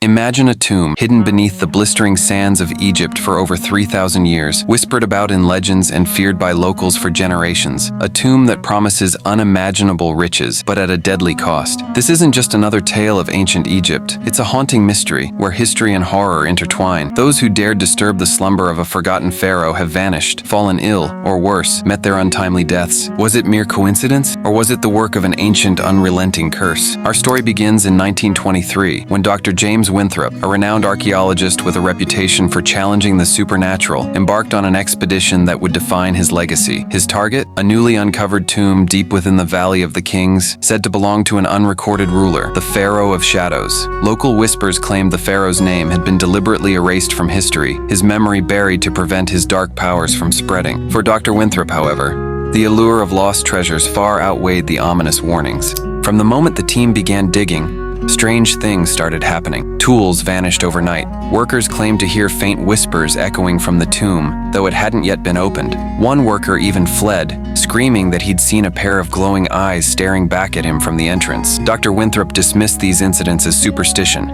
Imagine a tomb hidden beneath the blistering sands of Egypt for over 3,000 years, whispered about in legends and feared by locals for generations. A tomb that promises unimaginable riches, but at a deadly cost. This isn't just another tale of ancient Egypt. It's a haunting mystery where history and horror intertwine. Those who dared disturb the slumber of a forgotten pharaoh have vanished, fallen ill, or worse, met their untimely deaths. Was it mere coincidence, or was it the work of an ancient, unrelenting curse? Our story begins in 1923, when Dr. James Winthrop, a renowned archaeologist with a reputation for challenging the supernatural, embarked on an expedition that would define his legacy. His target? A newly uncovered tomb deep within the Valley of the Kings, said to belong to an unrecorded ruler, the Pharaoh of Shadows. Local whispers claimed the pharaoh's name had been deliberately erased from history, his memory buried to prevent his dark powers from spreading. For Dr. Winthrop, however, the allure of lost treasures far outweighed the ominous warnings. From the moment the team began digging, strange things started happening. Tools vanished overnight. Workers claimed to hear faint whispers echoing from the tomb, though it hadn't yet been opened. One worker even fled, screaming that he'd seen a pair of glowing eyes staring back at him from the entrance. Dr. Winthrop dismissed these incidents as superstition,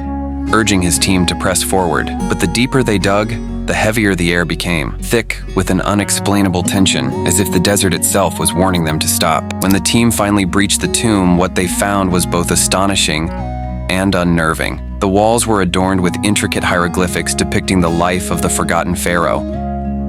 urging his team to press forward. But the deeper they dug, the heavier the air became, thick with an unexplainable tension, as if the desert itself was warning them to stop. When the team finally breached the tomb, what they found was both astonishing and unnerving. The walls were adorned with intricate hieroglyphics depicting the life of the Forgotten Pharaoh,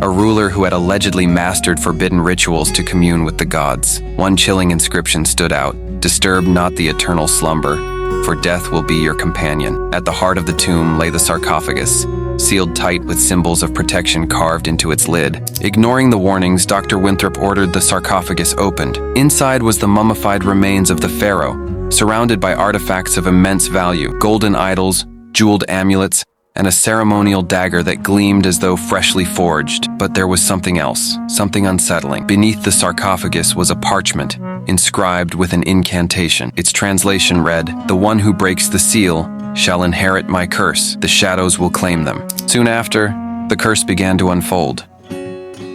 a ruler who had allegedly mastered forbidden rituals to commune with the gods. One chilling inscription stood out: "Disturb not the eternal slumber, for death will be your companion." At the heart of the tomb lay the sarcophagus, sealed tight with symbols of protection carved into its lid. Ignoring the warnings, Dr. Winthrop ordered the sarcophagus opened. Inside was the mummified remains of the pharaoh, surrounded by artifacts of immense value: golden idols, jeweled amulets, and a ceremonial dagger that gleamed as though freshly forged. But there was something else, something unsettling. Beneath the sarcophagus was a parchment, inscribed with an incantation. Its translation read, "The one who breaks the seal shall inherit my curse. The shadows will claim them." Soon after, the curse began to unfold.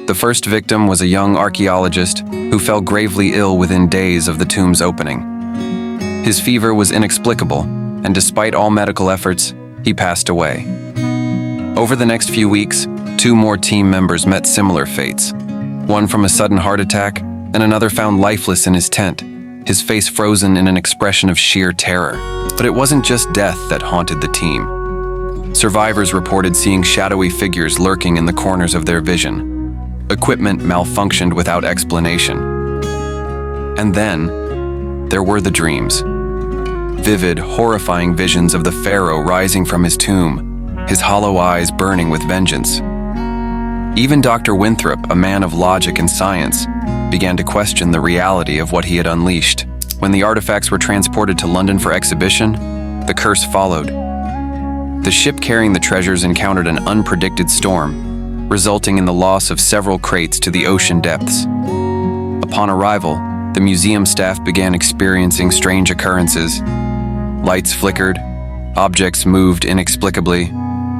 The first victim was a young archaeologist who fell gravely ill within days of the tomb's opening. His fever was inexplicable, and despite all medical efforts, he passed away. Over the next few weeks, 2 more team members met similar fates. One from a sudden heart attack, and another found lifeless in his tent, his face frozen in an expression of sheer terror. But it wasn't just death that haunted the team. Survivors reported seeing shadowy figures lurking in the corners of their vision. Equipment malfunctioned without explanation. And then, there were the dreams. Vivid, horrifying visions of the pharaoh rising from his tomb, his hollow eyes burning with vengeance. Even Dr. Winthrop, a man of logic and science, began to question the reality of what he had unleashed. When the artifacts were transported to London for exhibition, the curse followed. The ship carrying the treasures encountered an unpredicted storm, resulting in the loss of several crates to the ocean depths. Upon arrival, the museum staff began experiencing strange occurrences. Lights flickered, objects moved inexplicably,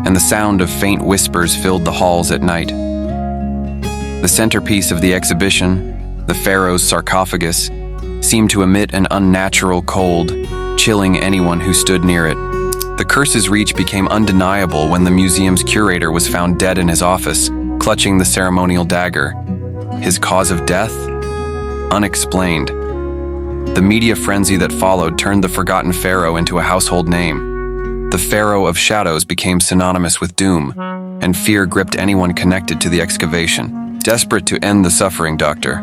and the sound of faint whispers filled the halls at night. The centerpiece of the exhibition, the pharaoh's sarcophagus, seemed to emit an unnatural cold, chilling anyone who stood near it. The curse's reach became undeniable when the museum's curator was found dead in his office, clutching the ceremonial dagger. His cause of death? Unexplained. The media frenzy that followed turned the Forgotten Pharaoh into a household name. The Pharaoh of Shadows became synonymous with doom, and fear gripped anyone connected to the excavation. Desperate to end the suffering, Dr.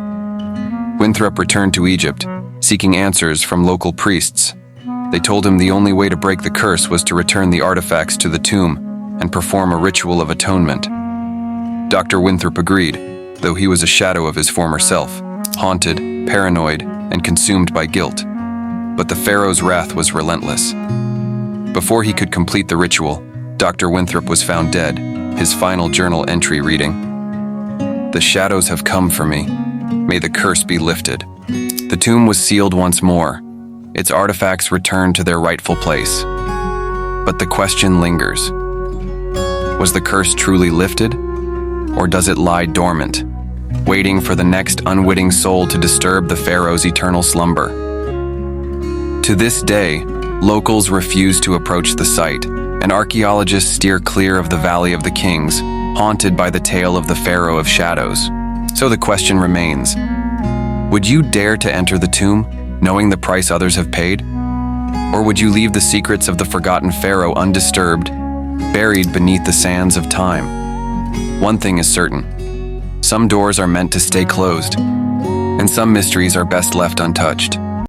Winthrop returned to Egypt, seeking answers from local priests. They told him the only way to break the curse was to return the artifacts to the tomb and perform a ritual of atonement. Dr. Winthrop agreed, though he was a shadow of his former self, haunted, paranoid, and consumed by guilt. But the pharaoh's wrath was relentless. Before he could complete the ritual, Dr. Winthrop was found dead, his final journal entry reading, "The shadows have come for me. May the curse be lifted." The tomb was sealed once more, its artifacts returned to their rightful place. But the question lingers. Was the curse truly lifted? Or does it lie dormant, waiting for the next unwitting soul to disturb the pharaoh's eternal slumber? To this day, locals refuse to approach the site, and archaeologists steer clear of the Valley of the Kings, haunted by the tale of the Pharaoh of Shadows. So the question remains, would you dare to enter the tomb, knowing the price others have paid? Or would you leave the secrets of the forgotten Pharaoh undisturbed, buried beneath the sands of time? One thing is certain, some doors are meant to stay closed, and some mysteries are best left untouched.